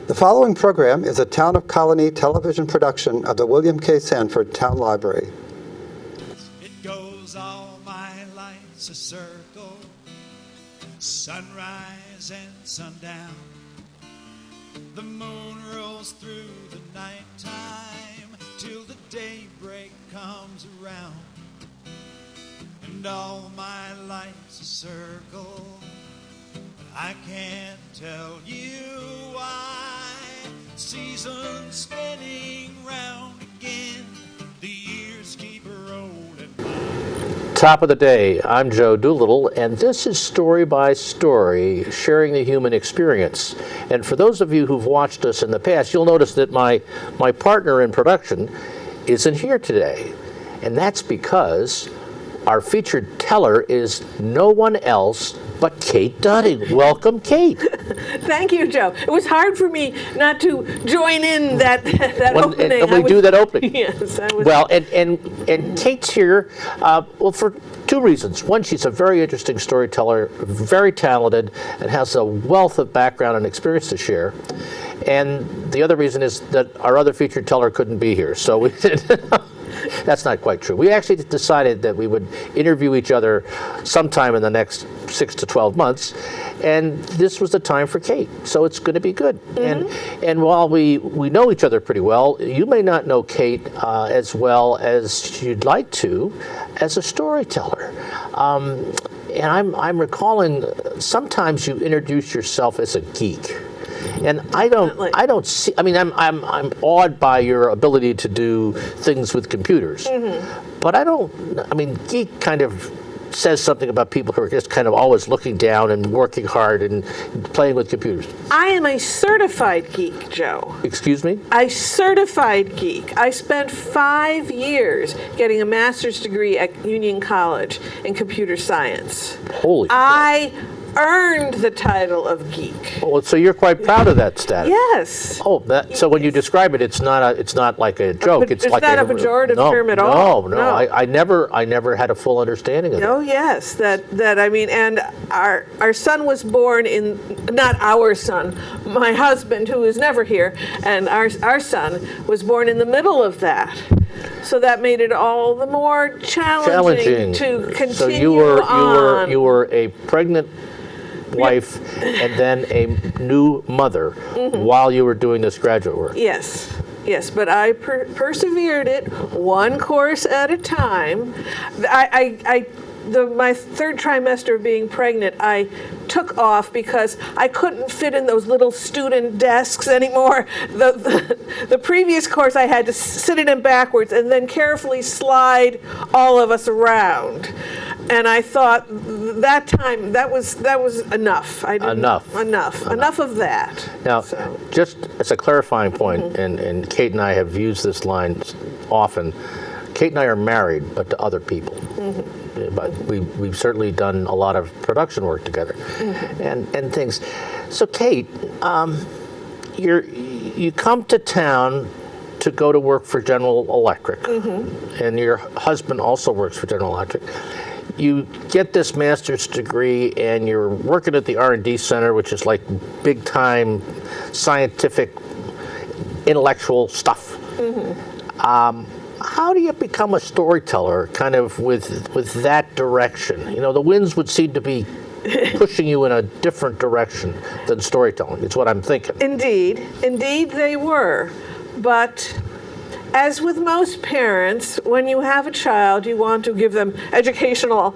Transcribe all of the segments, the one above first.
The following program is a Town of Colonie television production of the William K. Sanford Town Library. It goes all my life's a circle, sunrise and sundown. The moon rolls through the nighttime till the daybreak comes around. And all my life's a circle, I can't tell you why. Seasons spinning round again, the years keep rolling by. Top of the day, I'm Joe Doolittle, and this is Story by Story, sharing the human experience. And for those of you who've watched us in the past, you'll notice that my partner in production isn't here today. And that's because our featured teller is no one else but Kate Dudding. Welcome, Kate. Thank you, Joe. It was hard for me not to join in that opening. And we do that opening. Yes, I was. Well, and Kate's here, for two reasons. One, she's a very interesting storyteller, very talented, and has a wealth of background and experience to share. And the other reason is that our other featured teller couldn't be here, so we did. That's not quite true. We actually decided that we would interview each other sometime in the next 6 to 12 months, and this was the time for Kate, so it's going to be good. Mm-hmm. And while we know each other pretty well, you may not know Kate as well as you'd like to as a storyteller. And I'm recalling sometimes you introduce yourself as a geek. And I don't see. I mean, I'm awed by your ability to do things with computers, but I don't. I mean, geek kind of says something about people who are just kind of always looking down and working hard and playing with computers. I am a certified geek, Joe. Excuse me? A certified geek. I spent 5 years getting a master's degree at Union College in computer science. Holy I earned the title of geek. Well, so you're quite proud of that status. Yes. Oh, so when you describe it, it's not like a joke. It's like not a pejorative term at all. No. I never had a full understanding of it. Oh yes, that I mean, and our son was born in, not our son, my husband, who is never here, and our son was born in the middle of that. So that made it all the more challenging to continue so you were a pregnant wife and then a new mother while you were doing this graduate work. Yes, but I persevered it one course at a time. My third trimester of being pregnant, I took off because I couldn't fit in those little student desks anymore. The previous course I had to sit in them backwards and then carefully slide all of us around. And I thought that time that was enough. Enough of that. Now, just as a clarifying point, and Kate and I have used this line often. Kate and I are married, but to other people. But we've certainly done a lot of production work together, and things. So, Kate, you come to town to go to work for General Electric, and your husband also works for General Electric. You get this master's degree, and you're working at the R&D Center, which is like big-time scientific, intellectual stuff. How do you become a storyteller, kind of with that direction? You know, the winds would seem to be pushing you in a different direction than storytelling. It's what I'm thinking. Indeed they were. But as with most parents, when you have a child, you want to give them educational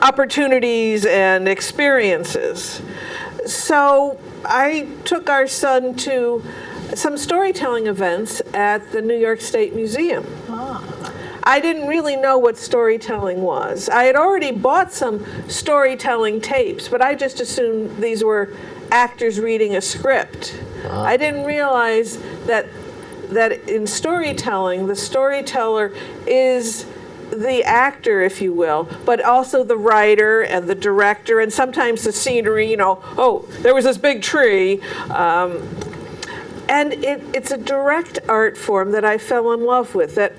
opportunities and experiences. So I took our son to some storytelling events at the New York State Museum. I didn't really know what storytelling was. I had already bought some storytelling tapes, but I just assumed these were actors reading a script. I didn't realize that in storytelling, the storyteller is the actor, if you will, but also the writer and the director, and sometimes the scenery, there was this big tree. And it's a direct art form that I fell in love with, that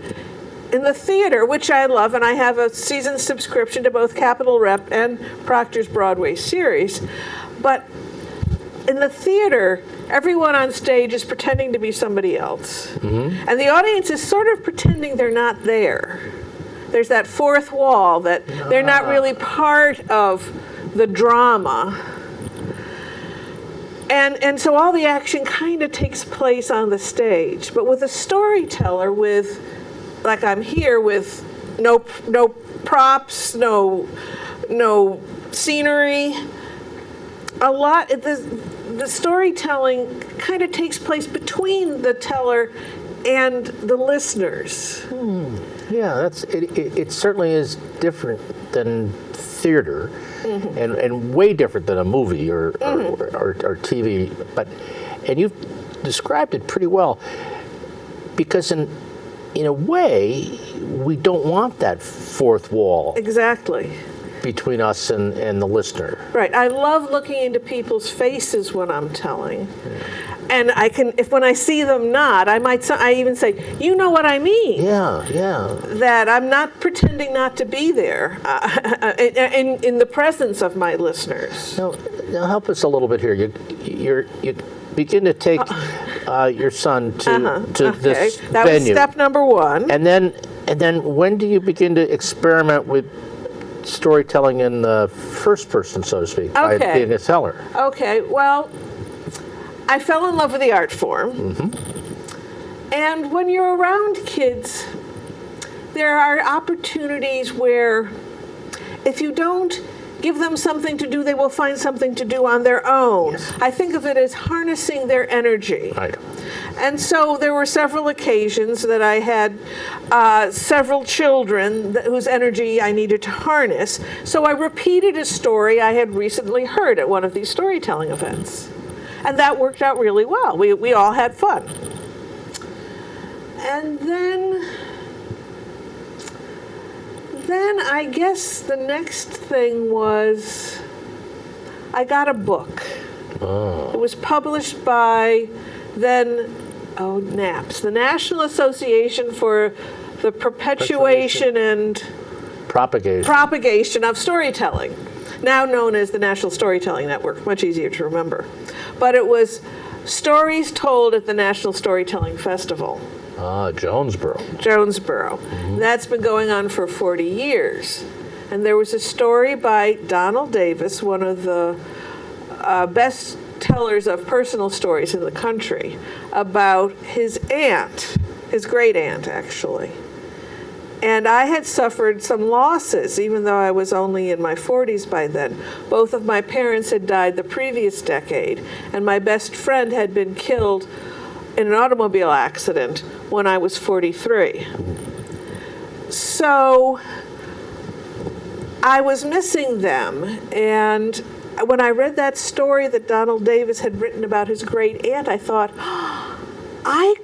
in the theater, which I love, and I have a season subscription to both Capitol Rep and Proctor's Broadway series, but in the theater, everyone on stage is pretending to be somebody else. And the audience is sort of pretending they're not there. There's that fourth wall, that they're not really part of the drama. And so all the action kind of takes place on the stage. But with a storyteller, with, like I'm here, with no props, no scenery, the storytelling kind of takes place between the teller and the listeners. Yeah, it certainly is different than theater, and way different than a movie or TV. And you've described it pretty well, because in a way we don't want that fourth wall. Exactly. Between us and the listener. Right. I love looking into people's faces when I'm telling. And when I see them nod, I even say, you know what I mean. Yeah. That I'm not pretending not to be there in the presence of my listeners. Now help us a little bit here. You begin to take your son to this venue. That was step number one. And then when do you begin to experiment with storytelling in the first person, so to speak, by being a teller? Okay, well, I fell in love with the art form. And when you're around kids, there are opportunities where if you don't give them something to do, they will find something to do on their own. Yes. I think of it as harnessing their energy. Right. And so there were several occasions that I had several children whose energy I needed to harness. So I repeated a story I had recently heard at one of these storytelling events. And that worked out really well. We all had fun. And then I guess the next thing was I got a book. Oh. It was published by NAPS, the National Association for the Perpetuation and Propagation of Storytelling, now known as the National Storytelling Network, much easier to remember. But it was stories told at the National Storytelling Festival. Jonesboro. Mm-hmm. That's been going on for 40 years. And there was a story by Donald Davis, one of the best tellers of personal stories in the country, about his aunt, his great aunt, actually. And I had suffered some losses, even though I was only in my 40s by then. Both of my parents had died the previous decade, and my best friend had been killed in an automobile accident when I was 43. So I was missing them, and when I read that story that Donald Davis had written about his great aunt, I thought, I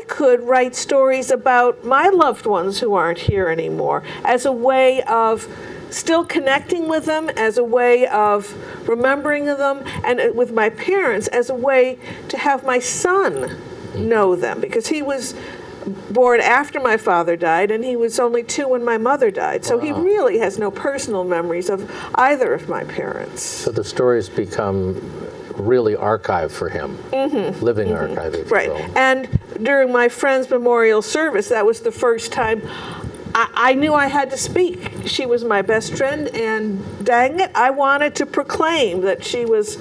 could write stories about my loved ones who aren't here anymore as a way of still connecting with them, as a way of remembering them, and with my parents as a way to have my son know them, because he was born after my father died, and he was only 2 when my mother died. So he really has no personal memories of either of my parents. So the stories become really archive for him, living archive, if you will. And during my friend's memorial service, that was the first time I knew I had to speak. She was my best friend, and dang it, I wanted to proclaim that she was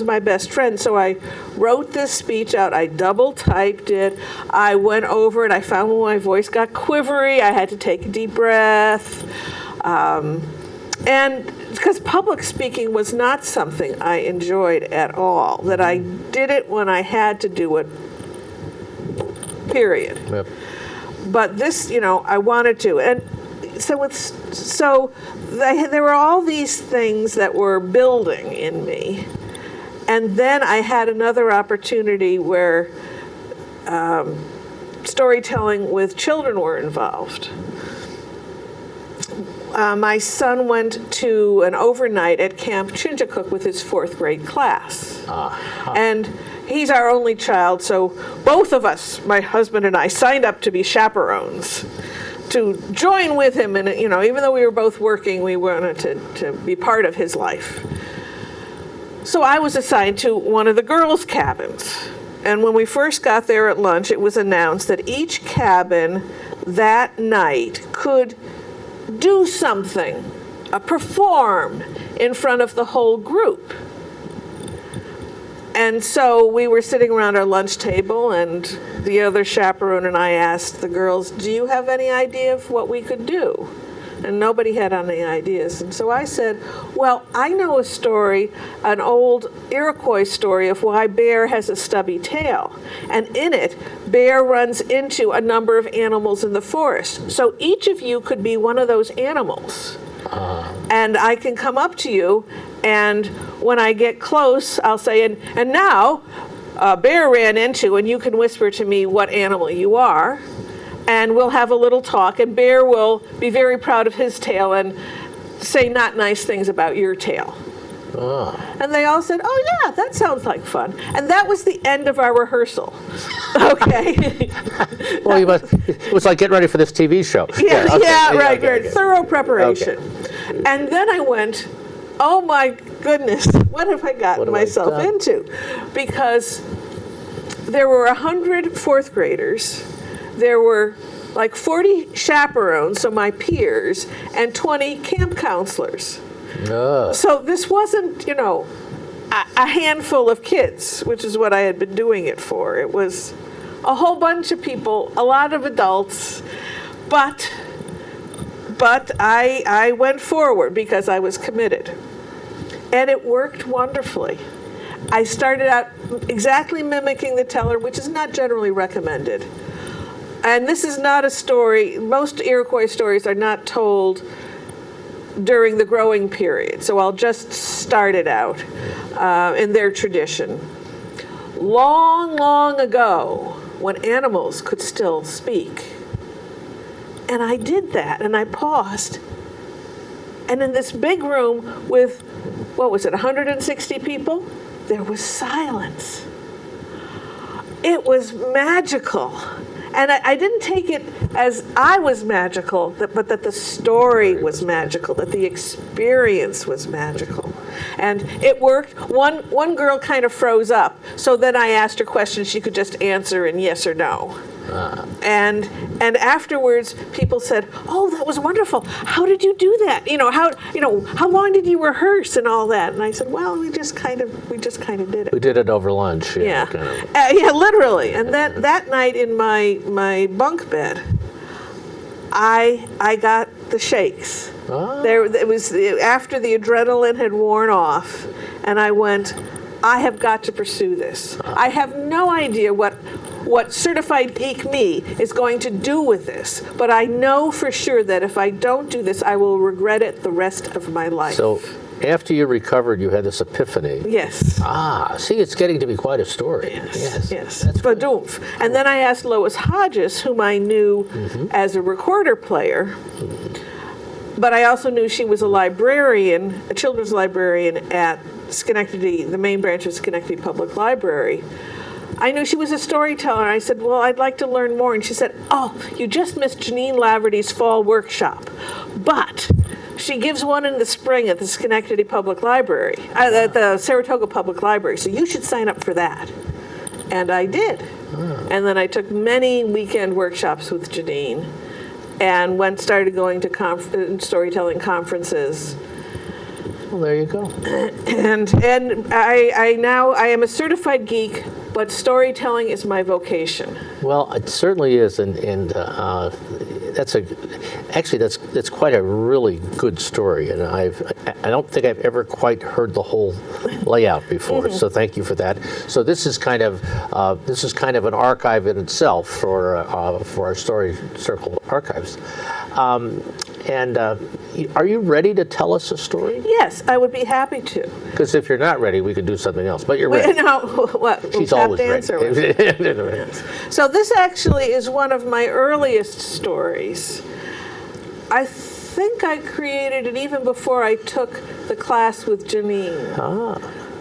my best friend. So I wrote this speech out. I double typed it. I went over it. I found when my voice got quivery, I had to take a deep breath. And because public speaking was not something I enjoyed at all, that I did it when I had to do it, period. Yep. But this, I wanted to. And so there were all these things that were building in me. And then I had another opportunity where storytelling with children were involved. My son went to an overnight at Camp Chinjacook with his 4th grade class. And he's our only child, so both of us, my husband and I, signed up to be chaperones, to join with him. And, even though we were both working, we wanted to be part of his life. So I was assigned to one of the girls' cabins. And when we first got there at lunch, it was announced that each cabin that night could do something, perform in front of the whole group. And so we were sitting around our lunch table, and the other chaperone and I asked the girls, do you have any idea of what we could do? And nobody had any ideas. And so I said, well, I know a story, an old Iroquois story of why bear has a stubby tail. And in it, bear runs into a number of animals in the forest. So each of you could be one of those animals. And I can come up to you, and when I get close, I'll say, and now, bear ran into, and you can whisper to me what animal you are. And we'll have a little talk, and Bear will be very proud of his tail and say not nice things about your tail. And they all said, oh yeah, that sounds like fun. And that was the end of our rehearsal. Okay. Well, it was like getting ready for this TV show. Right. Thorough preparation. Okay. And then I went, oh my goodness, what have I gotten myself into? Because there were 100 fourth graders. There were like 40 chaperones, so my peers, and 20 camp counselors. So this wasn't, a handful of kids, which is what I had been doing it for. It was a whole bunch of people, a lot of adults, but I went forward because I was committed. And it worked wonderfully. I started out exactly mimicking the teller, which is not generally recommended. And this is not a story, most Iroquois stories are not told during the growing period, so I'll just start it out in their tradition. Long, long ago, when animals could still speak, and I did that, and I paused, and in this big room with, 160 people, there was silence. It was magical. And I didn't take it as I was magical, but that the story was magical, that the experience was magical. And it worked. One girl kind of froze up, so then I asked her questions she could just answer in yes or no. And afterwards, people said, "Oh, that was wonderful. How did you do that? How long did you rehearse and all that?" And I said, "Well, we just kind of did it. We did it over lunch." Yeah, kind of. Yeah, literally. And that night in my bunk bed, I got the shakes. It was after the adrenaline had worn off, and I went, I have got to pursue this. I have no idea what Certified Geek me is going to do with this, but I know for sure that if I don't do this, I will regret it the rest of my life. So after you recovered, you had this epiphany. Yes. See, it's getting to be quite a story. Yes. Badoomph. And then I asked Lois Hodges, whom I knew as a recorder player, but I also knew she was a librarian, a children's librarian at Schenectady, the main branch of Schenectady Public Library. I knew she was a storyteller. I said, well, I'd like to learn more. And she said, oh, you just missed Janine Laverty's fall workshop. But she gives one in the spring at the Schenectady Public Library, at the Saratoga Public Library. So you should sign up for that. And I did. And then I took many weekend workshops with Janine and started going to storytelling conferences. Well, there you go. And I am a certified geek, but storytelling is my vocation. Well, it certainly is, and that's quite a really good story, and I don't think I've ever quite heard the whole layout before. So thank you for that. So this is kind of an archive in itself for our Story Circle archives. And are you ready to tell us a story? Yes, I would be happy to. Because if you're not ready, we could do something else. But you're ready. No, what? She's always ready. So this actually is one of my earliest stories. I think I created it even before I took the class with Janine.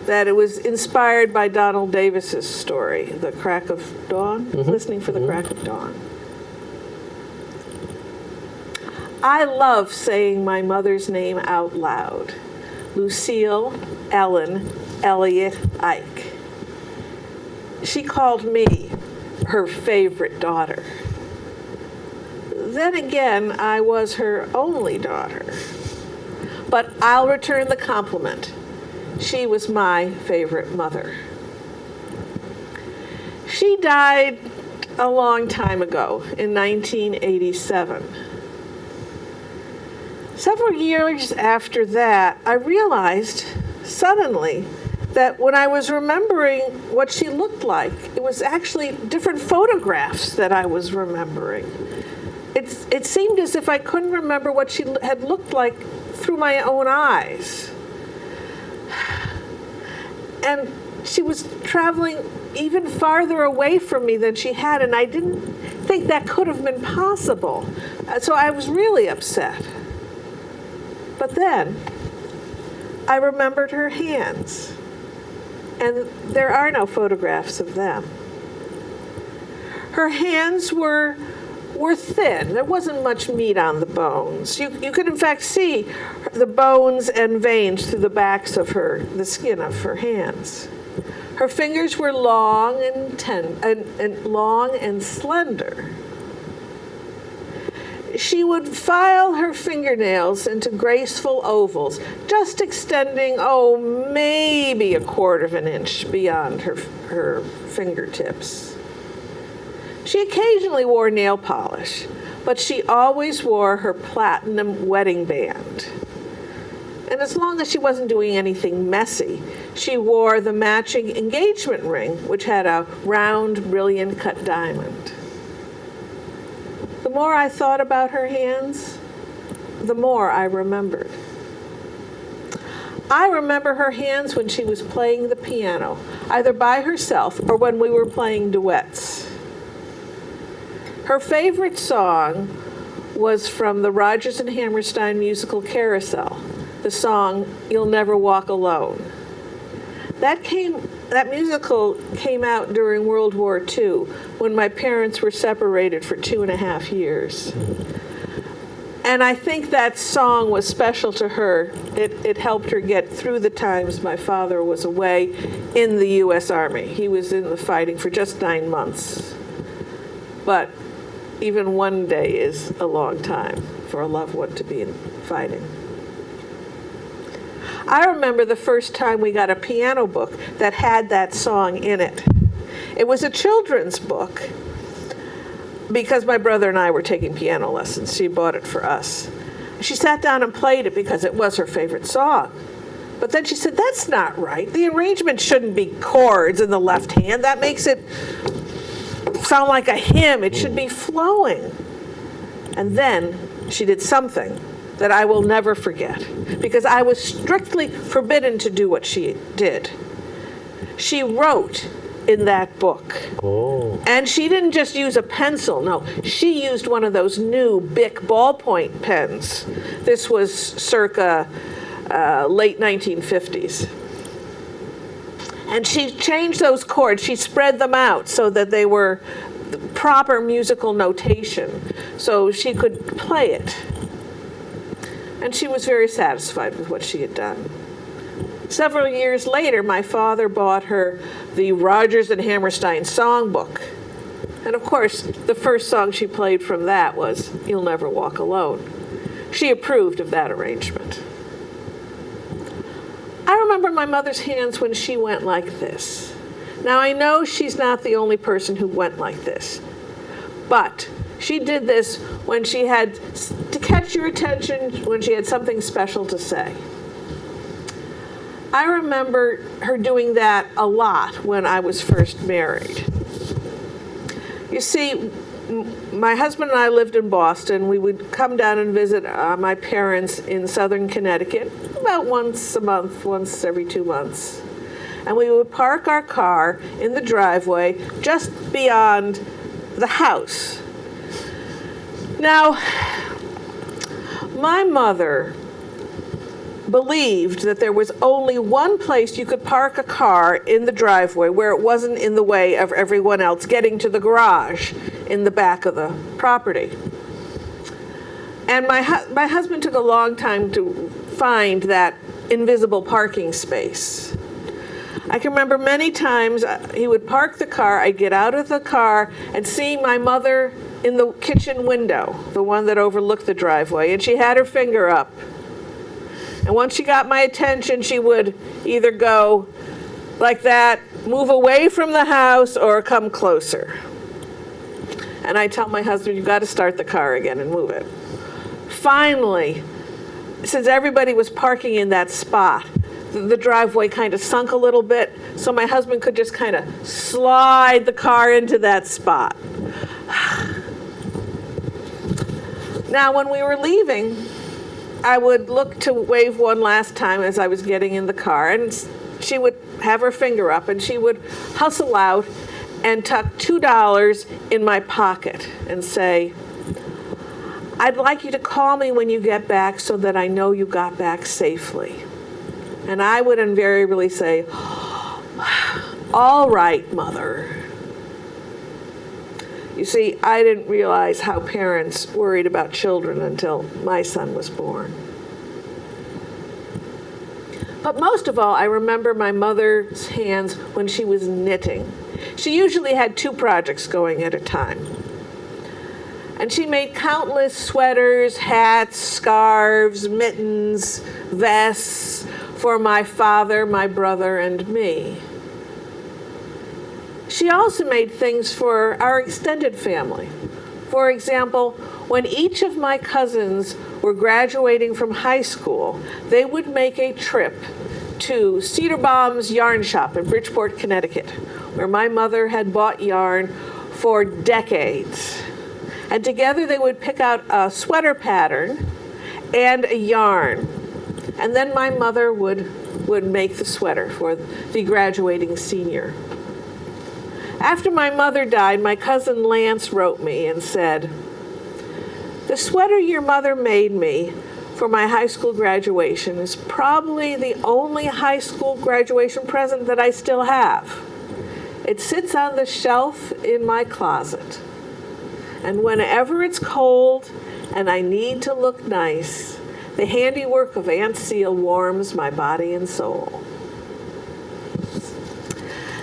That it was inspired by Donald Davis's story, The Crack of Dawn, Listening for the Crack of Dawn. I love saying my mother's name out loud. Lucille Ellen Elliot Ike. She called me her favorite daughter. Then again, I was her only daughter. But I'll return the compliment. She was my favorite mother. She died a long time ago, in 1987. Several years after that, I realized suddenly that when I was remembering what she looked like, it was actually different photographs that I was remembering. It seemed as if I couldn't remember what she had looked like through my own eyes. And she was traveling even farther away from me than she had, and I didn't think that could have been possible. So I was really upset. But then I remembered her hands, and there are no photographs of them. Her hands were thin. There wasn't much meat on the bones. You could in fact see the bones and veins through the backs of the skin of her hands. Her fingers were long and long and slender. She would file her fingernails into graceful ovals, just extending, maybe a quarter of an inch beyond her fingertips. She occasionally wore nail polish, but she always wore her platinum wedding band. And as long as she wasn't doing anything messy, she wore the matching engagement ring, which had a round, brilliant cut diamond. The more I thought about her hands, the more I remembered. I remember her hands when she was playing the piano, either by herself or when we were playing duets. Her favorite song was from the Rodgers and Hammerstein musical Carousel, the song "You'll Never Walk Alone." That musical came out during World War II, when my parents were separated for 2.5 years. And I think that song was special to her. It helped her get through the times my father was away in the U.S. Army. He was in the fighting for just 9 months. But even one day is a long time for a loved one to be in fighting. I remember the first time we got a piano book that had that song in it. It was a children's book because my brother and I were taking piano lessons. She bought it for us. She sat down and played it because it was her favorite song. But then she said, "That's not right. The arrangement shouldn't be chords in the left hand. That makes it sound like a hymn. It should be flowing." And then she did something that I will never forget, because I was strictly forbidden to do what she did. She wrote in that book. Oh. And she didn't just use a pencil, no. She used one of those new Bic ballpoint pens. This was circa late 1950s. And she changed those chords. She spread them out so that they were proper musical notation, so she could play it. And she was very satisfied with what she had done. Several years later, my father bought her the Rodgers and Hammerstein songbook. And of course, the first song she played from that was "You'll Never Walk Alone." She approved of that arrangement. I remember my mother's hands when she went like this. Now, I know she's not the only person who went like this, but she did this when she had to catch your attention, when she had something special to say. I remember her doing that a lot when I was first married. You see, my husband and I lived in Boston. We would come down and visit my parents in southern Connecticut about once a month, once every 2 months. And we would park our car in the driveway just beyond the house. Now, my mother believed that there was only one place you could park a car in the driveway where it wasn't in the way of everyone else getting to the garage in the back of the property. And my husband took a long time to find that invisible parking space. I can remember many times he would park the car, I'd get out of the car and see my mother in the kitchen window, the one that overlooked the driveway, and she had her finger up. And once she got my attention, she would either go like that, move away from the house, or come closer. And I tell my husband, you've got to start the car again and move it. Finally, since everybody was parking in that spot, the driveway kind of sunk a little bit, so my husband could just kind of slide the car into that spot. Now, when we were leaving, I would look to wave one last time as I was getting in the car, and she would have her finger up, and she would hustle out and tuck $2 in my pocket and say, I'd like you to call me when you get back so that I know you got back safely. And I would invariably say, all right, Mother. You see, I didn't realize how parents worried about children until my son was born. But most of all, I remember my mother's hands when she was knitting. She usually had 2 projects going at a time. And she made countless sweaters, hats, scarves, mittens, vests for my father, my brother, and me. She also made things for our extended family. For example, when each of my cousins were graduating from high school, they would make a trip to Cedar Baum's yarn shop in Bridgeport, Connecticut, where my mother had bought yarn for decades. And together they would pick out a sweater pattern and a yarn. And then my mother would make the sweater for the graduating senior. After my mother died, my cousin Lance wrote me and said, the sweater your mother made me for my high school graduation is probably the only high school graduation present that I still have. It sits on the shelf in my closet. And whenever it's cold and I need to look nice, the handiwork of Aunt Seal warms my body and soul.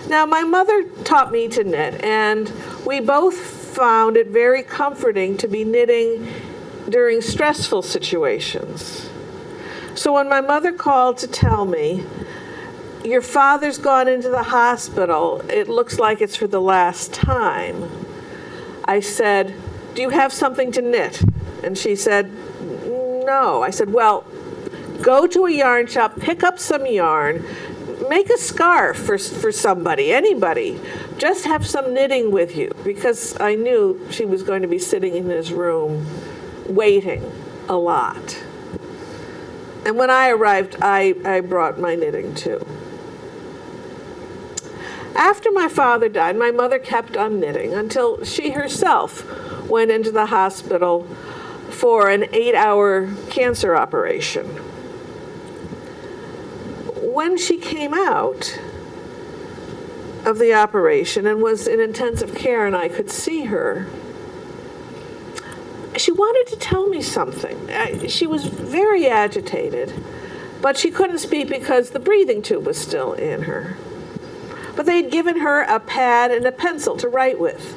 Now, my mother taught me to knit, and we both found it very comforting to be knitting during stressful situations. So when my mother called to tell me, your father's gone into the hospital, it looks like it's for the last time, I said, do you have something to knit? And she said, no. I said, well, go to a yarn shop, pick up some yarn, make a scarf for somebody, anybody. Just have some knitting with you, because I knew she was going to be sitting in his room waiting a lot. And when I arrived, I brought my knitting too. After my father died, my mother kept on knitting until she herself went into the hospital for an 8-hour cancer operation. When she came out of the operation and was in intensive care and I could see her, she wanted to tell me something. She was very agitated, but she couldn't speak because the breathing tube was still in her. But they had given her a pad and a pencil to write with.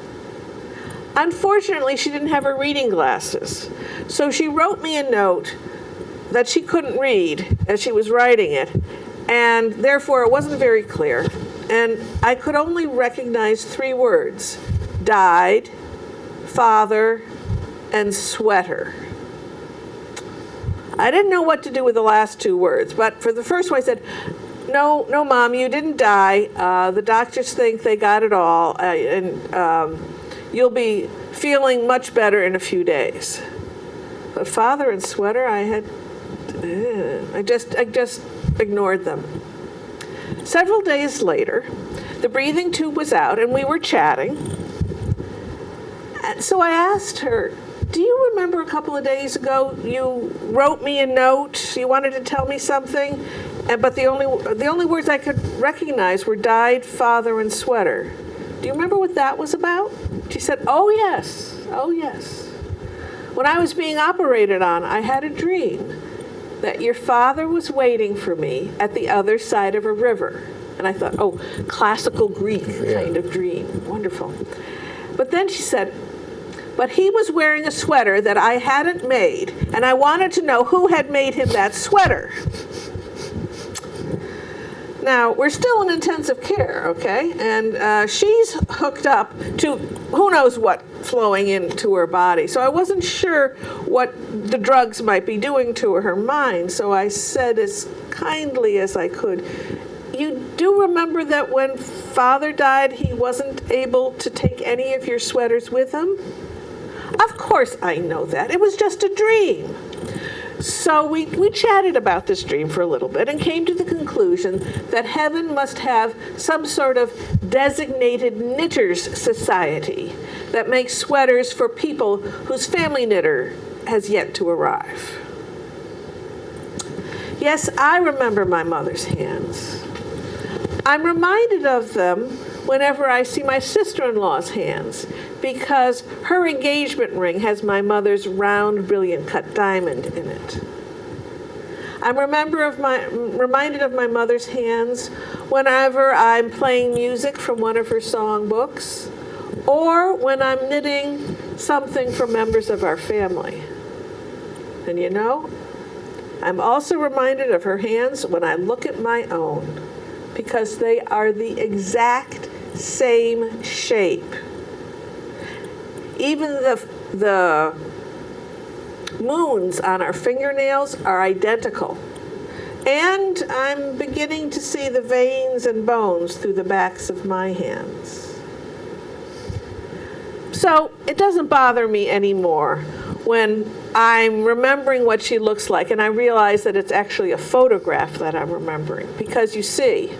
Unfortunately, she didn't have her reading glasses, so she wrote me a note that she couldn't read as she was writing it, and therefore it wasn't very clear, and I could only recognize 3 words: died, father, and sweater. I didn't know what to do with the last 2 words, but for the first one I said, no, Mom, you didn't die. The doctors think they got it all, and you'll be feeling much better in a few days. But father and sweater, I just ignored them. Several days later, the breathing tube was out, and we were chatting. And so I asked her, do you remember a couple of days ago you wrote me a note, you wanted to tell me something, but the only words I could recognize were died, father, and sweater. Do you remember what that was about? She said, oh yes. When I was being operated on, I had a dream that your father was waiting for me at the other side of a river, And I thought, oh, classical Greek kind of dream. Wonderful. But then she said, but he was wearing a sweater that I hadn't made, and I wanted to know who had made him that sweater. Now, we're still in intensive care, okay? And she's hooked up to who knows what flowing into her body. So I wasn't sure what the drugs might be doing to her mind. So I said as kindly as I could, you do remember that when Father died, he wasn't able to take any of your sweaters with him? Of course I know that. It was just a dream. So we chatted about this dream for a little bit and came to the conclusion that heaven must have some sort of designated knitters society that makes sweaters for people whose family knitter has yet to arrive. Yes, I remember my mother's hands. I'm reminded of them whenever I see my sister-in-law's hands, because her engagement ring has my mother's round, brilliant cut diamond in it. I'm reminded of my mother's hands whenever I'm playing music from one of her songbooks, or when I'm knitting something for members of our family. And you know, I'm also reminded of her hands when I look at my own, because they are the exact same shape. Even the moons on our fingernails are identical. And I'm beginning to see the veins and bones through the backs of my hands. So it doesn't bother me anymore when I'm remembering what she looks like and I realize that it's actually a photograph that I'm remembering. Because you see,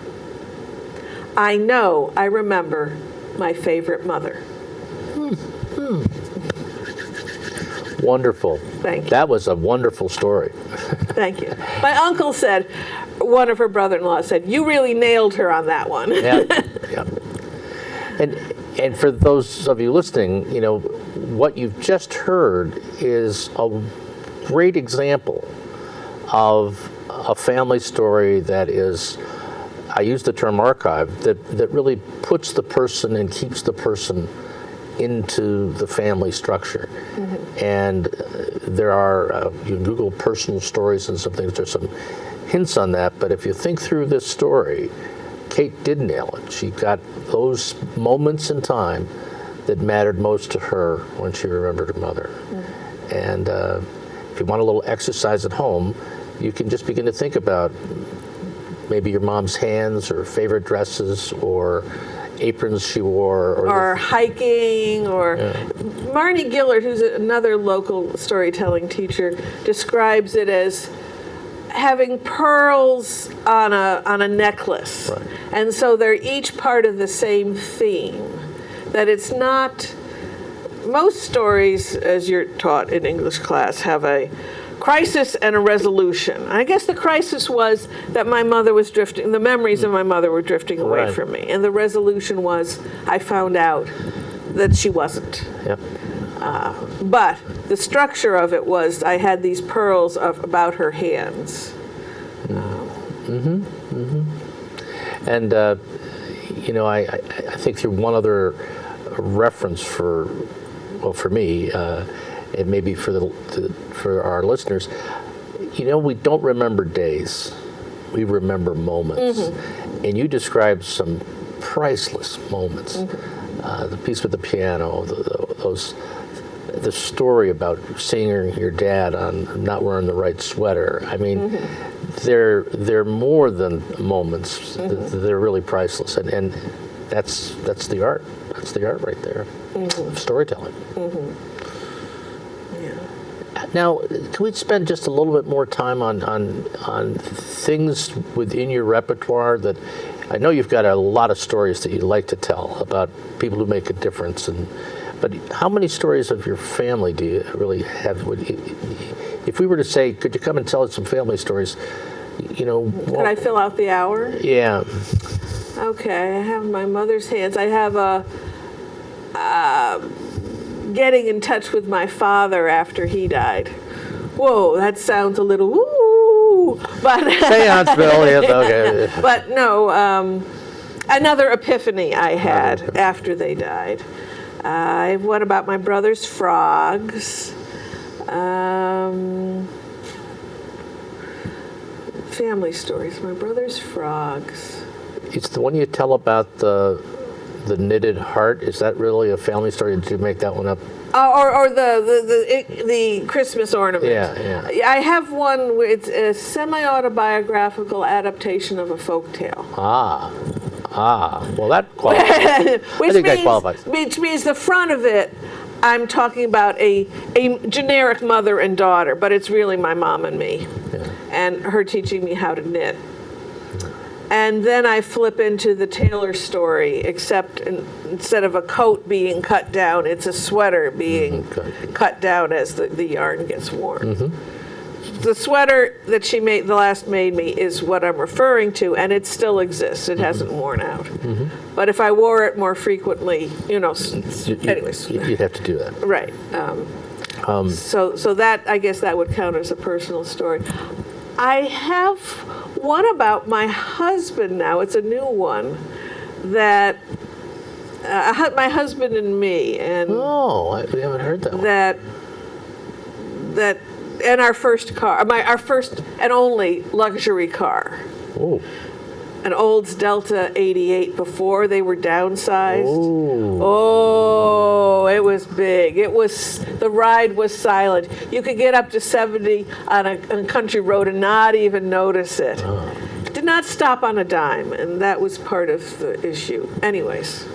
I know I remember my favorite mother. Wonderful. Thank you. That was a wonderful story. Thank you. My uncle said, one of her brother-in-laws said, you really nailed her on that one. Yeah. And for those of you listening, you know, what you've just heard is a great example of a family story that is, I use the term archive, that really puts the person and keeps the person into the family structure. Mm-hmm. And there are, you can Google personal stories and some things, there's some hints on that, but if you think through this story, Kate did nail it. She got those moments in time that mattered most to her when she remembered her mother. Mm-hmm. And if you want a little exercise at home, you can just begin to think about maybe your mom's hands or favorite dresses or aprons she wore. Or hiking, or Marnie Gillard, who's another local storytelling teacher, describes it as having pearls on a necklace. Right. And so they're each part of the same theme. That it's not, most stories, as you're taught in English class, have a crisis and a resolution. I guess the crisis was that my mother was drifting, the memories of my mother were drifting away from me. And the resolution was I found out that she wasn't. Yep. But the structure of it was I had these pearls about her hands. And, you know, I think through one other reference for me, and maybe for our listeners, you know, we don't remember days, we remember moments. Mm-hmm. And you described some priceless moments. Mm-hmm. The piece with the piano, the story about seeing your dad on not wearing the right sweater. I mean, they're more than moments. They're really priceless, and that's the art. That's the art right there. Of storytelling. Now, can we spend just a little bit more time on things within your repertoire that I know you've got a lot of stories that you like to tell about people who make a difference, but how many stories of your family do you really have? If we were to say, could you come and tell us some family stories, you know. Can I fill out the hour? Yeah. Okay, I have my mother's hands. I have getting in touch with my father after he died. Whoa, that sounds a little woo. But Seanceville, yes, okay. but no, another epiphany I had after they died. I have one about my brother's frogs. Family stories. My brother's frogs. It's the one you tell about the knitted heart. Is that really a family story? Did you make that one up? Or the Christmas ornament. Yeah. I have one where it's a semi-autobiographical adaptation of a folk tale. Well, that qualifies. I think that qualifies. Which means the front of it, I'm talking about a generic mother and daughter, but it's really my mom and me, and her teaching me how to knit. And then I flip into the tailor story, except instead of a coat being cut down, it's a sweater being cut down as the yarn gets worn. The sweater that she made, the last made me, is what I'm referring to, and it still exists. It hasn't worn out. But if I wore it more frequently, anyways. You'd have to do that. Right. So that, I guess that would count as a personal story. I have one about my husband now. It's a new one that my husband and me, and we haven't heard that one. That and our first car, our first and only luxury car. Oh. An Olds Delta 88 before they were downsized. Ooh. Oh, it was big. The ride was silent. You could get up to 70 on a country road and not even notice it. Did not stop on a dime, and that was part of the issue. Anyways,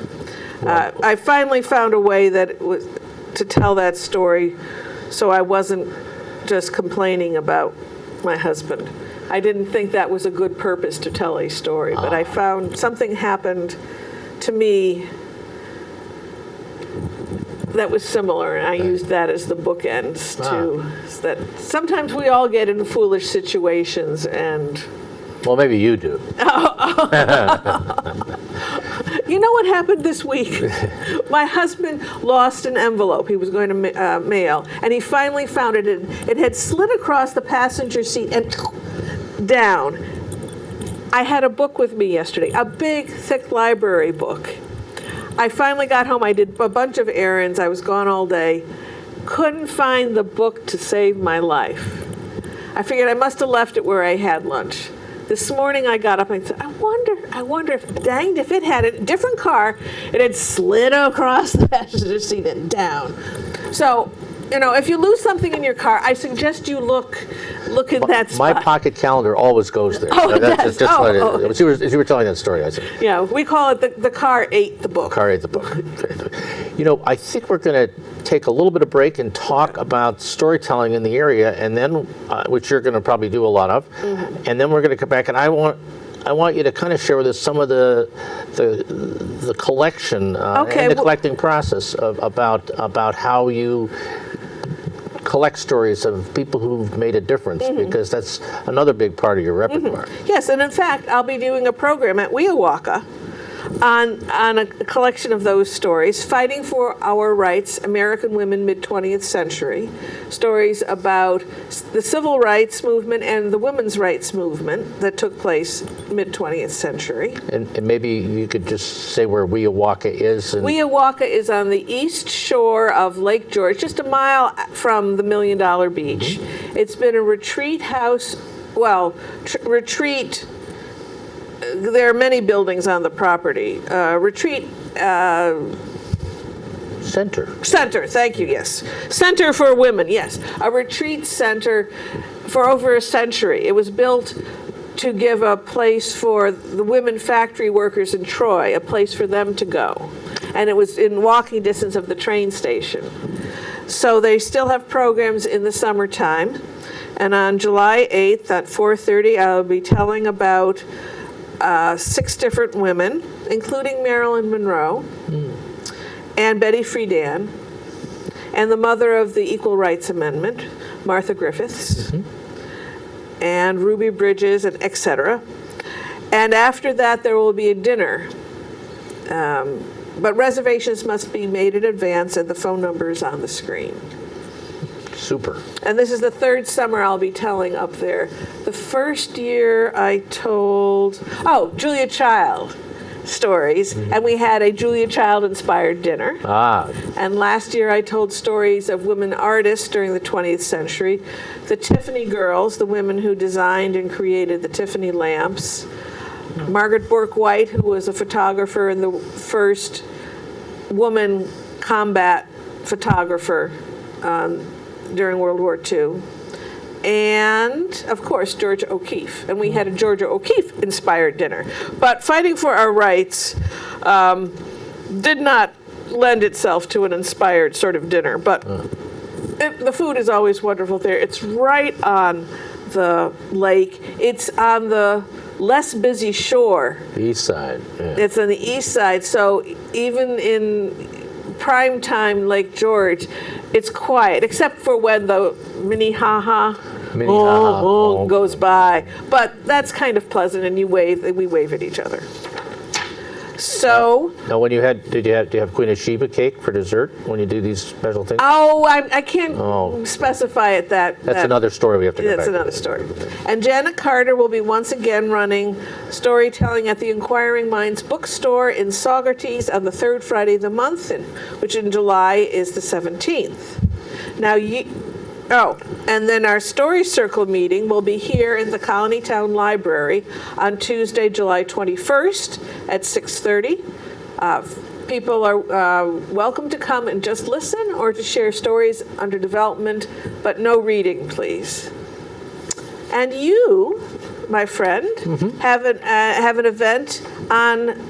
I finally found a way to tell that story, so I wasn't just complaining about my husband. I didn't think that was a good purpose to tell a story, but I found something happened to me that was similar, and I used that as the bookends too. That sometimes we all get in foolish situations, and well, maybe you do. You know what happened this week? My husband lost an envelope he was going to mail, and he finally found it. It had slid across the passenger seat and down. I had a book with me yesterday, a big, thick library book. I finally got home. I did a bunch of errands. I was gone all day. Couldn't find the book to save my life. I figured I must have left it where I had lunch. This morning I got up and said, I wonder if, danged, if it had a different car, it had slid across the passenger seat and down. So, if you lose something in your car, I suggest you look in that spot. My pocket calendar always goes there. Oh, it does? As you were telling that story, I said. Yeah, we call it the car ate the book. Car ate the book. I think we're going to take a little bit of break and talk about storytelling in the area, and then, which you're going to probably do a lot of, and then we're going to come back, and I want you to kind of share with us some of the collection and the collecting process about how you collect stories of people who've made a difference, because that's another big part of your repertoire. Yes, and in fact, I'll be doing a program at Weowaka on a collection of those stories, Fighting for Our Rights, American Women Mid-20th Century, stories about the civil rights movement and the women's rights movement that took place mid-20th century. And maybe you could just say where Weowaka is. Weowaka is on the east shore of Lake George, just a mile from the $1 Million Beach. It's been a retreat house, retreat. There are many buildings on the property. Retreat Center, thank you, yes. Center for women, yes. A retreat center for over a century. It was built to give a place for the women factory workers in Troy, a place for them to go. And it was in walking distance of the train station. So they still have programs in the summertime. And on July 8th at 4:30, I'll be telling about 6 different women, including Marilyn Monroe and Betty Friedan, and the mother of the Equal Rights Amendment, Martha Griffiths, and Ruby Bridges, and etc. And after that, there will be a dinner. But reservations must be made in advance, and the phone number is on the screen. Super. And this is the third summer I'll be telling up there. The first year I told, Julia Child stories, and we had a Julia Child-inspired dinner. And last year I told stories of women artists during the 20th century. The Tiffany girls, the women who designed and created the Tiffany lamps. Margaret Bourke-White, who was a photographer and the first woman combat photographer during World War II. And, of course, Georgia O'Keeffe. And we had a Georgia O'Keeffe-inspired dinner. But fighting for our rights did not lend itself to an inspired sort of dinner. But the food is always wonderful there. It's right on the lake. It's on the less busy shore. The east side. Yeah. It's on the east side. So even in primetime Lake George, it's quiet, except for when the Minnehaha goes by. But that's kind of pleasant, and we wave at each other. So. Now, when do you have Queen of Sheba cake for dessert when you do these special things? Oh, I can't specify it that. That's another story we have to go back That's to. another story. And Janet Carter will be once again running storytelling at the Inquiring Minds bookstore in Saugerties on the third Friday of the month, which in July is the 17th. Now, and then our Story Circle meeting will be here in the Colonie Town Library on Tuesday, July 21st at 6:30. People are welcome to come and just listen or to share stories under development, but no reading, please. And you, my friend, have an event on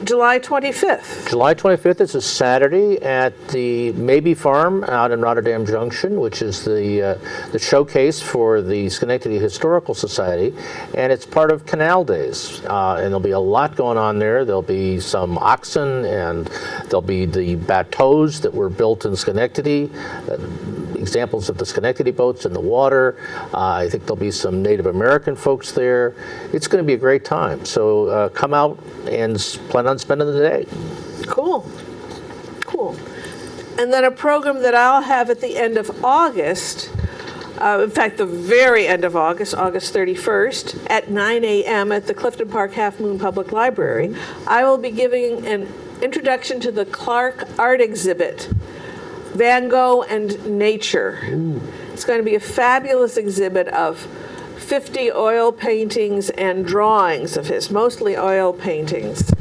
July 25th. July 25th is a Saturday at the Maybe Farm out in Rotterdam Junction, which is the showcase for the Schenectady Historical Society, and it's part of Canal Days. And there'll be a lot going on there. There'll be some oxen, and there'll be the bateaus that were built in Schenectady, examples of the Schenectady boats in the water. I think there'll be some Native American folks there. It's going to be a great time. So come out and plan on spending the day. Cool. And then a program that I'll have at the end of August, in fact, the very end of August, August 31st, at 9 a.m. at the Clifton Park Half Moon Public Library, I will be giving an introduction to the Clark art exhibit, Van Gogh and Nature. It's going to be a fabulous exhibit of 50 oil paintings and drawings of his, mostly oil paintings.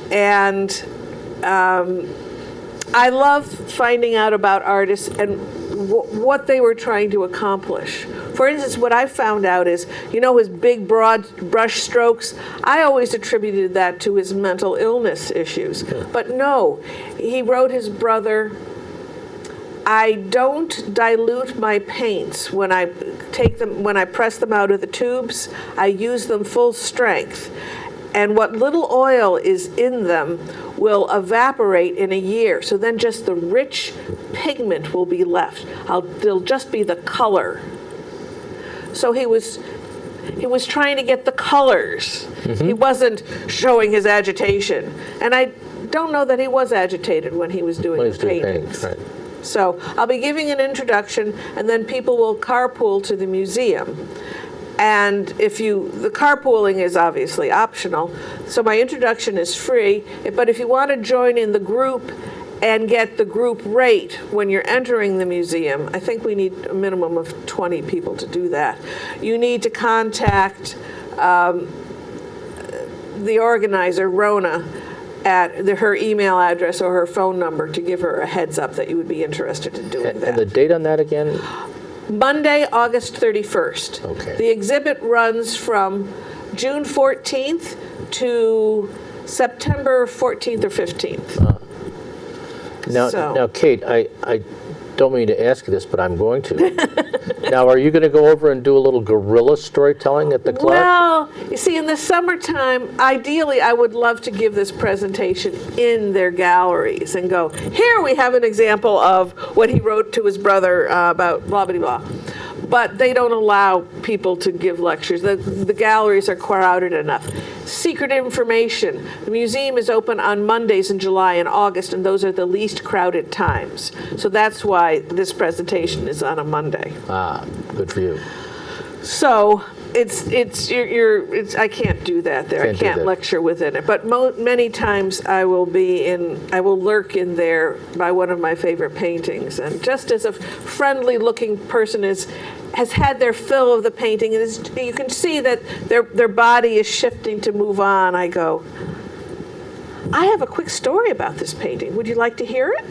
And I love finding out about artists and what they were trying to accomplish. For instance, what I found out is, his big, broad brush strokes, I always attributed that to his mental illness issues. But no, he wrote his brother, I don't dilute my paints when I press them out of the tubes. I use them full strength. And what little oil is in them will evaporate in a year. So then just the rich pigment will be left. There'll just be the color. So he was trying to get the colors. He wasn't showing his agitation. And I don't know that he was agitated when he was doing the paintings. Right. So I'll be giving an introduction, and then people will carpool to the museum. And the carpooling is obviously optional, so my introduction is free. But if you want to join in the group and get the group rate when you're entering the museum, I think we need a minimum of 20 people to do that. You need to contact the organizer, Rona, at her email address or her phone number to give her a heads up that you would be interested in doing that. And the date on that again? Monday, August 31st. Okay. The exhibit runs from June 14th to September 14th or 15th. Now, Kate, I don't mean to ask you this, but I'm going to. Now, are you going to go over and do a little guerrilla storytelling at the Clark? Well, you see, in the summertime, ideally, I would love to give this presentation in their galleries and go, here we have an example of what he wrote to his brother about blah, blah, blah. but they don't allow people to give lectures. The galleries are crowded enough. Secret information. The museum is open on Mondays in July and August, and those are the least crowded times. So that's why this presentation is on a Monday. Ah, good for you. So I can't do that there. I Can't do can't that. lecture within it. But many times I will lurk in there by one of my favorite paintings. And just as a friendly-looking person has had their fill of the painting, and you can see that their body is shifting to move on, I go, I have a quick story about this painting. Would you like to hear it?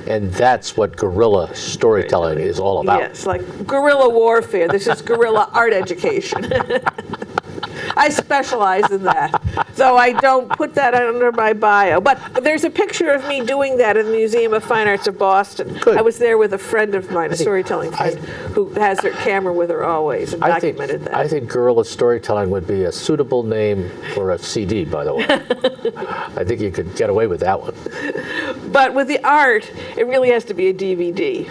And that's what guerrilla storytelling is all about. Yes, like guerrilla warfare. This is guerrilla art education. I specialize in that, though I don't put that under my bio. But there's a picture of me doing that in the Museum of Fine Arts of Boston. Good. I was there with a friend of mine, a storytelling friend, who has her camera with her always and documented that. I think guerrilla storytelling would be a suitable name for a CD, by the way. I think you could get away with that one. But with the art, it really has to be a DVD.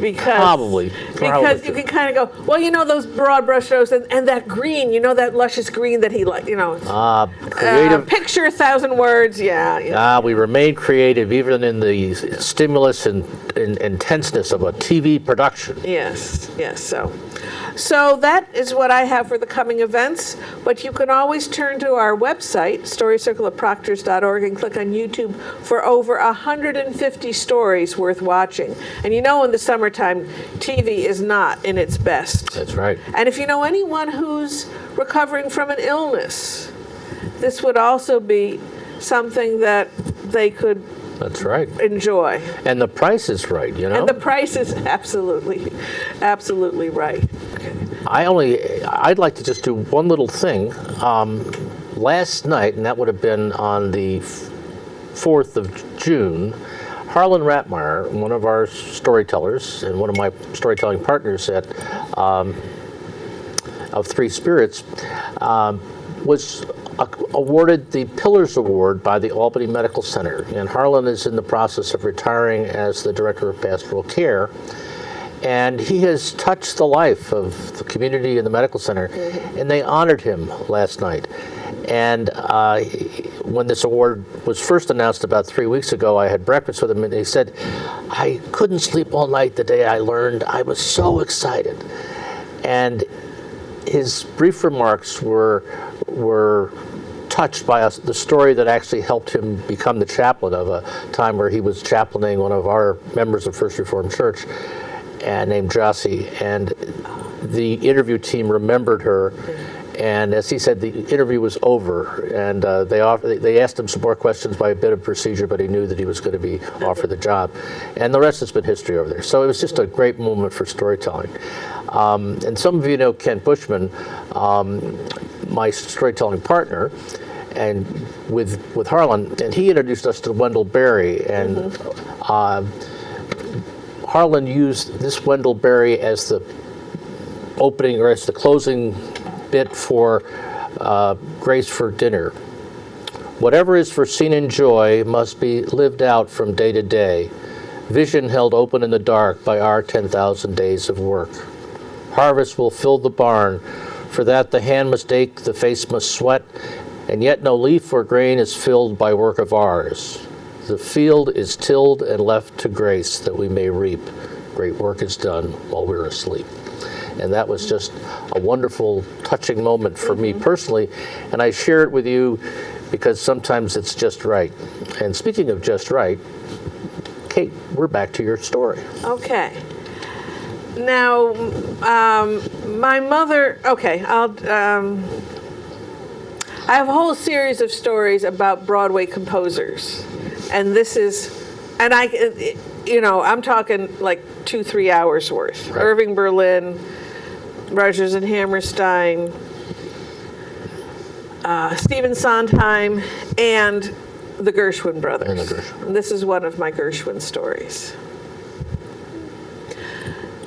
Because you can kind of go, well, those broad brush strokes and that green, that luscious green that he liked, creative. Picture 1,000 words, yeah. We remain creative even in the stimulus and intenseness of a TV production. Yes. So that is what I have for the coming events, but you can always turn to our website, storycircleofproctors.org, and click on YouTube for over 150 stories worth watching. And in the summertime, TV is not in its best. That's right. And if you know anyone who's recovering from an illness, this would also be something that they could That's right. enjoy. And the price is right, And the price is absolutely right. I'd like to just do one little thing. Last night, and that would have been on the 4th of June, Harlan Ratmeyer, one of our storytellers and one of my storytelling partners of Three Spirits, was awarded the Pillars Award by the Albany Medical Center. And Harlan is in the process of retiring as the Director of Pastoral Care. And he has touched the life of the community and the medical center, and they honored him last night. And when this award was first announced about 3 weeks ago, I had breakfast with him, and he said, I couldn't sleep all night the day I learned. I was so excited. And his brief remarks were touched by the story that actually helped him become the chaplain of a time where he was chaplaining one of our members of First Reformed Church, named Jossie, and the interview team remembered her. And as he said, the interview was over, and they asked him some more questions by a bit of procedure, but he knew that he was going to be offered the job. And the rest has been history over there. So it was just a great moment for storytelling. And some of you know Kent Bushman, my storytelling partner, and with Harlan, and he introduced us to Wendell Berry, and Harlan used this Wendell Berry as the opening or as the closing bit for Grace for Dinner. Whatever is foreseen in joy must be lived out from day to day, vision held open in the dark by our 10,000 days of work. Harvest will fill the barn, for that the hand must ache, the face must sweat, and yet no leaf or grain is filled by work of ours. The field is tilled and left to grace that we may reap. Great work is done while we're asleep. And that was just a wonderful, touching moment for me personally. And I share it with you because sometimes it's just right. And speaking of just right, Kate, we're back to your story. Okay. Now, my mother, I have a whole series of stories about Broadway composers. And this is, and I'm talking like 2-3 hours worth. Right. Irving Berlin, Rodgers and Hammerstein, Stephen Sondheim, and the Gershwin brothers. And this is one of my Gershwin stories.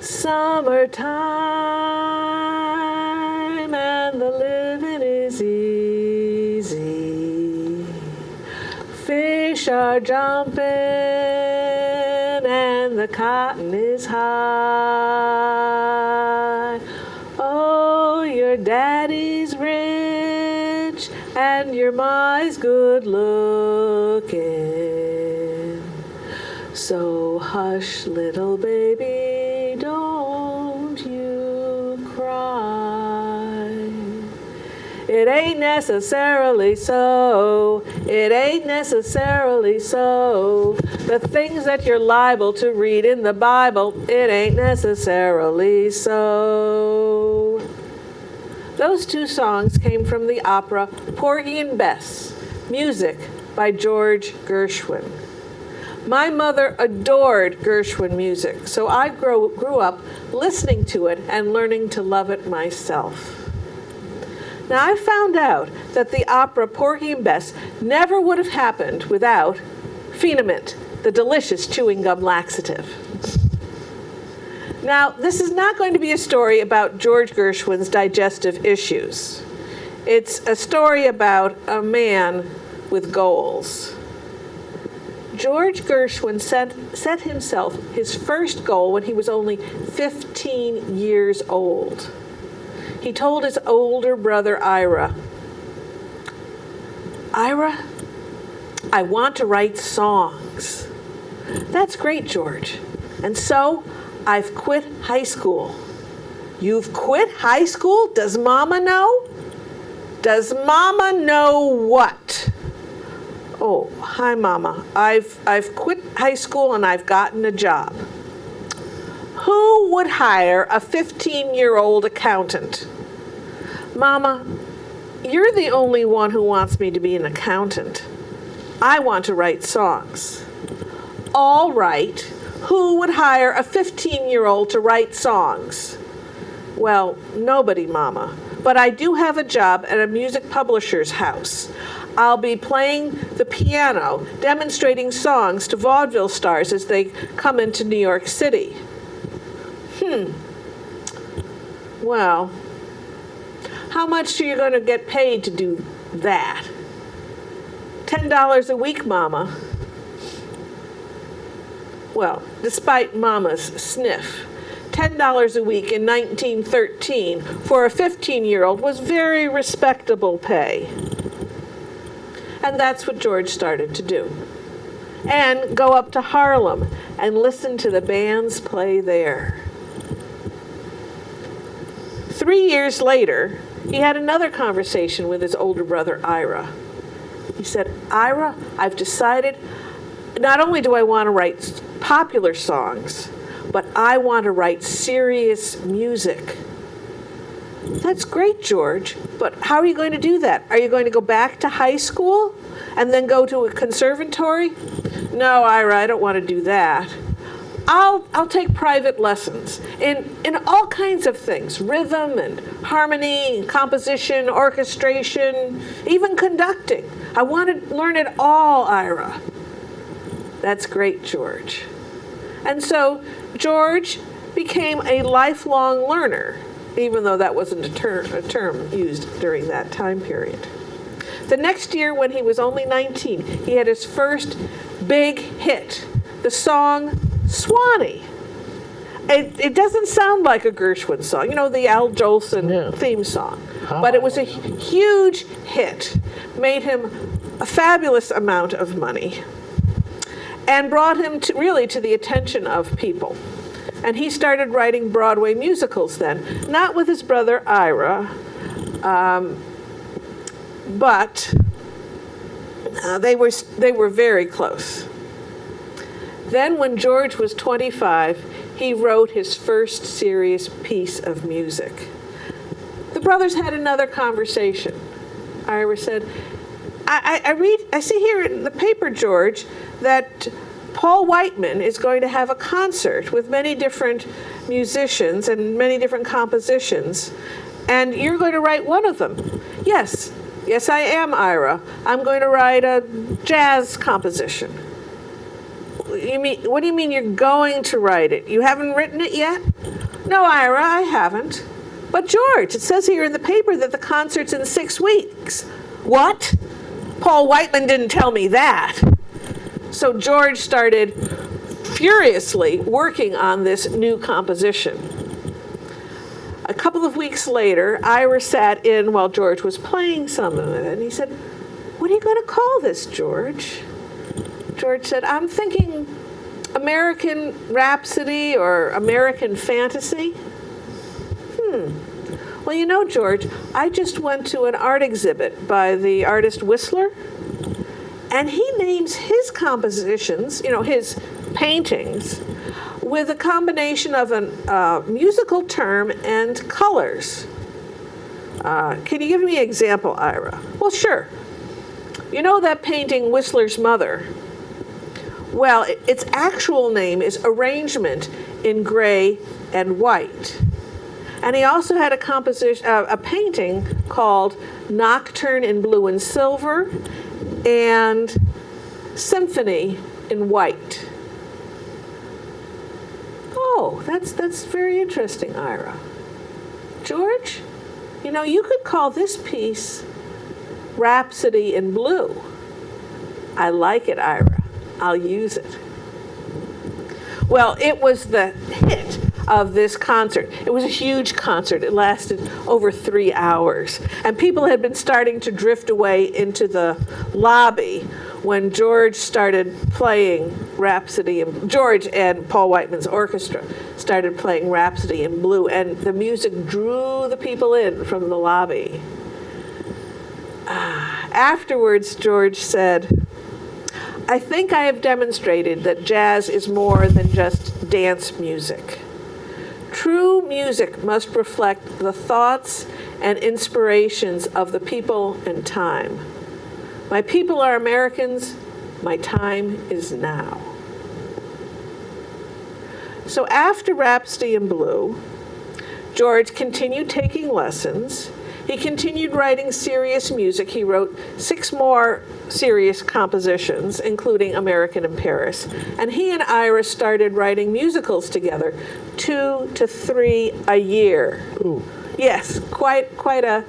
Summertime and the living is easy. Fish are jumping and the cotton is high. Oh, your daddy's rich and your ma's good looking. So hush, little baby, don't you cry. It ain't necessarily so. It ain't necessarily so. The things that you're liable to read in the Bible, it ain't necessarily so. Those two songs came from the opera Porgy and Bess, music by George Gershwin. My mother adored Gershwin music, so I grew up listening to it and learning to love it myself. Now, I found out that the opera Porgy and Bess never would have happened without Phenamint, the delicious chewing gum laxative. Now, this is not going to be a story about George Gershwin's digestive issues. It's a story about a man with goals. George Gershwin set himself his first goal when he was only 15 years old. He told his older brother, Ira, "Ira, I want to write songs." "That's great, George. And so I've quit high school." "You've quit high school? Does Mama know?" "Does Mama know what?" "Oh, hi, Mama. I've quit high school and I've gotten a job." "Who would hire a 15-year-old accountant?" "Mama, you're the only one who wants me to be an accountant. I want to write songs." "All right. Who would hire a 15-year-old to write songs?" "Well, nobody, Mama. But I do have a job at a music publisher's house. I'll be playing the piano, demonstrating songs to vaudeville stars as they come into New York City." Well, how much are you going to get paid to do that?" $10 a week, Mama." Well, despite Mama's sniff, $10 a week in 1913 for a 15-year-old was very respectable pay. And that's what George started to do. And go up to Harlem and listen to the bands play there. 3 years later, he had another conversation with his older brother, Ira. He said, "Ira, I've decided not only do I want to write popular songs, but I want to write serious music." "That's great, George, but how are you going to do that? Are you going to go back to high school and then go to a conservatory?" "No, Ira, I don't want to do that. I'll take private lessons in all kinds of things, rhythm and harmony, composition, orchestration, even conducting. I want to learn it all, Ira." "That's great, George." And so George became a lifelong learner, even though that wasn't a term used during that time period. The next year, when he was only 19, he had his first big hit, the song Swanee. It doesn't sound like a Gershwin song, you know, the Al Jolson theme song. But it was a huge hit, made him a fabulous amount of money, and brought him really to the attention of people. And he started writing Broadway musicals then, not with his brother Ira, but they were very close. Then when George was 25, he wrote his first serious piece of music. The brothers had another conversation. Ira said, I see here in the paper, George, that Paul Whiteman is going to have a concert with many different musicians and many different compositions, and you're going to write one of them." Yes, I am, Ira. I'm going to write a jazz composition." What do you mean you're going to write it? You haven't written it yet?" "No, Ira, I haven't." "But George, it says here in the paper that the concert's in 6 weeks." "What? Paul Whiteman didn't tell me that." So George started furiously working on this new composition. A couple of weeks later, Ira sat in while George was playing some of it, and he said, "What are you going to call this, George?" George said, "I'm thinking American Rhapsody or American Fantasy." Well, you know, George, I just went to an art exhibit by the artist Whistler, and he names his compositions, you know, his paintings, with a combination of a musical term and colors. Can you give me an example, Ira? Well, sure. You know that painting, Whistler's Mother? Well, its actual name is Arrangement in Gray and White. And he also had a painting called Nocturne in Blue and Silver and Symphony in White. Oh, that's very interesting, Ira. George, you know, you could call this piece Rhapsody in Blue. I like it, Ira. I'll use it. Well, it was the hit of this concert. It was a huge concert. It lasted over 3 hours. And people had been starting to drift away into the lobby when George started playing Rhapsody in George and Paul Whiteman's orchestra started playing Rhapsody in Blue, and the music drew the people in from the lobby. Afterwards, George said, "I think I have demonstrated that jazz is more than just dance music. True music must reflect the thoughts and inspirations of the people and time. My people are Americans. My time is now." So after Rhapsody in Blue, George continued taking lessons. He continued writing serious music. He wrote 6 more serious compositions, including American in Paris. And he and Ira started writing musicals together, 2 to 3 a year. Ooh. Yes, quite a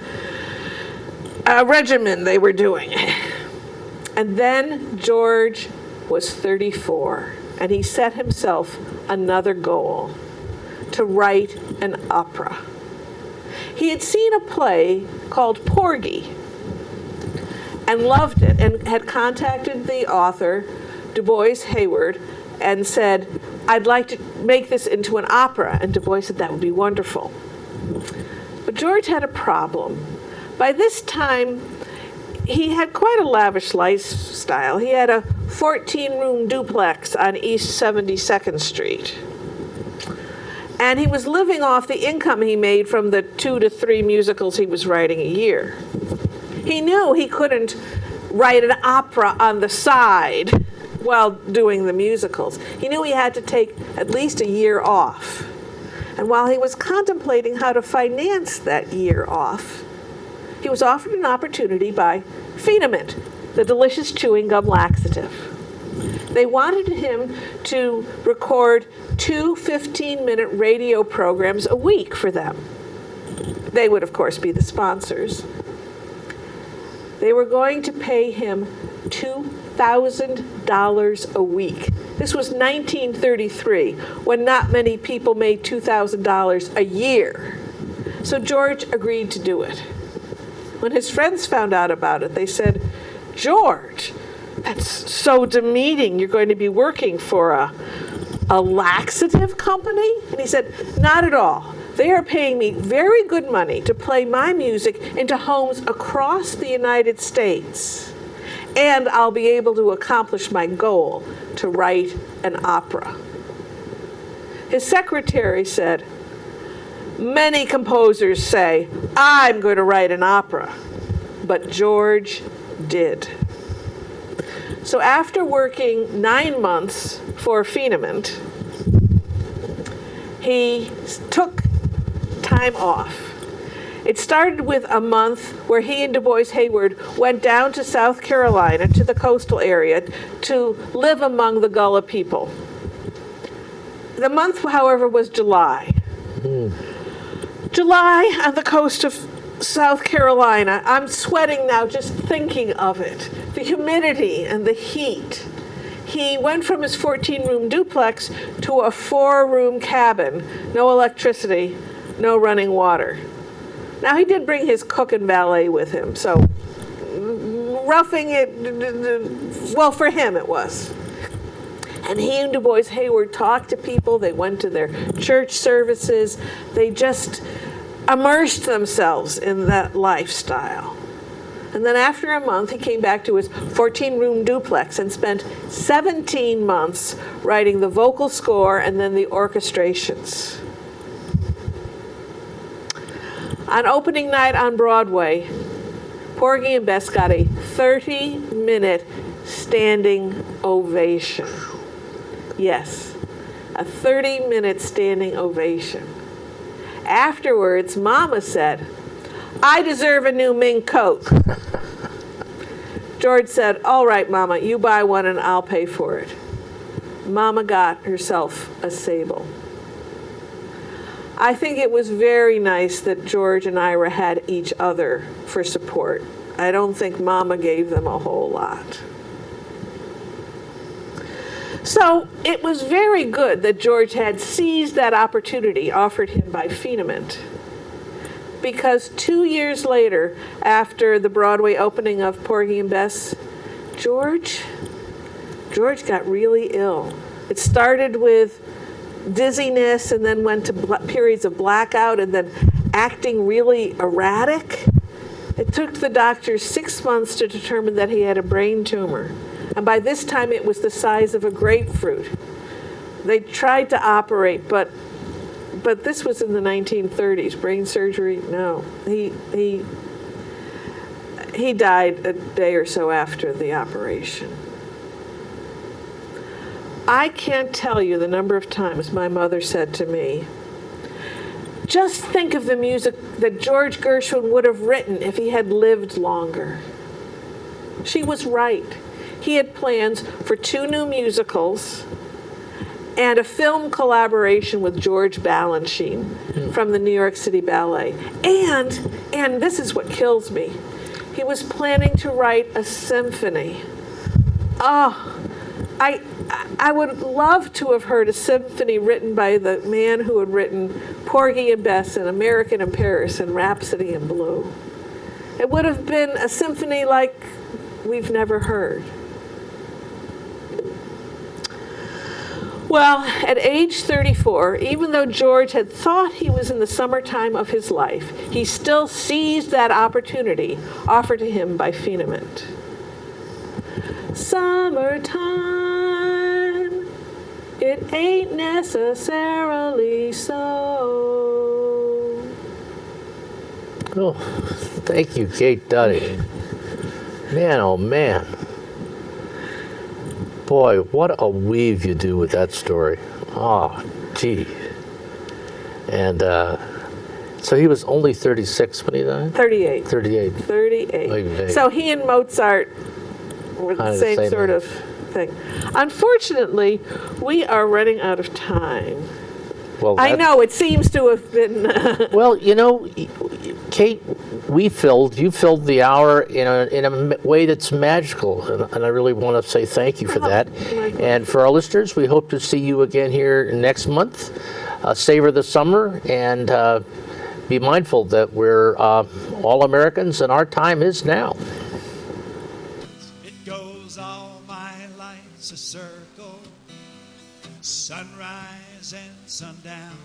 regimen they were doing. And then George was 34, and he set himself another goal: to write an opera. He had seen a play called Porgy and loved it, and had contacted the author, Du Bois Hayward, and said, "I'd like to make this into an opera." And Du Bois said, "That would be wonderful." But George had a problem. By this time, he had quite a lavish lifestyle. He had a 14-room duplex on East 72nd Street. And he was living off the income he made from the 2 to 3 musicals he was writing a year. He knew he couldn't write an opera on the side while doing the musicals. He knew he had to take at least a year off. And while he was contemplating how to finance that year off, he was offered an opportunity by Phenamint, the delicious chewing gum laxative. They wanted him to record 2 15-minute radio programs a week for them. They would, of course, be the sponsors. They were going to pay him $2,000 a week. This was 1933, when not many people made $2,000 a year. So George agreed to do it. When his friends found out about it, they said, "George, that's so demeaning. You're going to be working for a laxative company?" And he said, "Not at all. They are paying me very good money to play my music into homes across the United States. And I'll be able to accomplish my goal to write an opera." His secretary said, "Many composers say, I'm going to write an opera." But George did. So after working 9 months for Phenamint, he took time off. It started with a month where he and Du Bois Hayward went down to South Carolina, to the coastal area, to live among the Gullah people. The month, however, was July. July on the coast of South Carolina. I'm sweating now just thinking of it. The humidity and the heat. he went from his 14-room duplex to a 4-room cabin, no electricity, no running water. Now, he did bring his cook and valet with him, so roughing it, well, for him it was. And he and Du Bois Hayward talked to people. They went to their church services. They just immersed themselves in that lifestyle. And then after a month, he came back to his 14-room duplex and spent 17 months writing the vocal score and then the orchestrations. On opening night on Broadway, Porgy and Bess got a 30-minute standing ovation. Yes, a 30-minute standing ovation. Afterwards, Mama said, "I deserve a new mink coat." George said, "All right, Mama, you buy one and I'll pay for it." Mama got herself a sable. I think it was very nice that George and Ira had each other for support. I don't think Mama gave them a whole lot. So it was very good that George had seized that opportunity offered him by Phenoment. Because 2 years later, after the Broadway opening of Porgy and Bess, George got really ill. It started with dizziness and then went to periods of blackout and then acting really erratic. It took the doctors 6 months to determine that he had a brain tumor. And by this time, it was the size of a grapefruit. They tried to operate, but this was in the 1930s. Brain surgery, no. He died a day or so after the operation. I can't tell you the number of times my mother said to me, "Just think of the music that George Gershwin would have written if he had lived longer." She was right. He had plans for 2 new musicals and a film collaboration with George Balanchine from the New York City Ballet. And this is what kills me, he was planning to write a symphony. Oh, I would love to have heard a symphony written by the man who had written Porgy and Bess and American in Paris and Rhapsody in Blue. It would have been a symphony like we've never heard. Well, at age 34, even though George had thought he was in the summertime of his life, he still seized that opportunity offered to him by Phenoment. Summertime, it ain't necessarily so. Oh, thank you, Kate Dudding. Man, oh man. Boy, what a weave you do with that story. Oh, gee. And so he was only 36 when he died? 38. 38. 38. Oy, So he and Mozart were the same sort of thing. Unfortunately, we are running out of time. Well, I know, it seems to have been... Well, you know, Kate, you filled the hour in a way that's magical, and I really want to say thank you for that. And for our listeners, we hope to see you again here next month. Savor the summer, and be mindful that we're all Americans, and our time is now. It goes all my life's a circle, sunrise and sundown.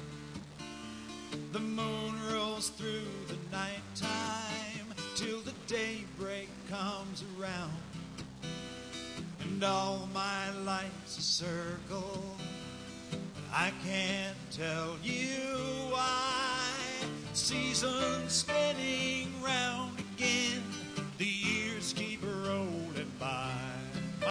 The moon rolls through the nighttime till the daybreak comes around. And all my life's a circle, I can't tell you why. Seasons spinning round again.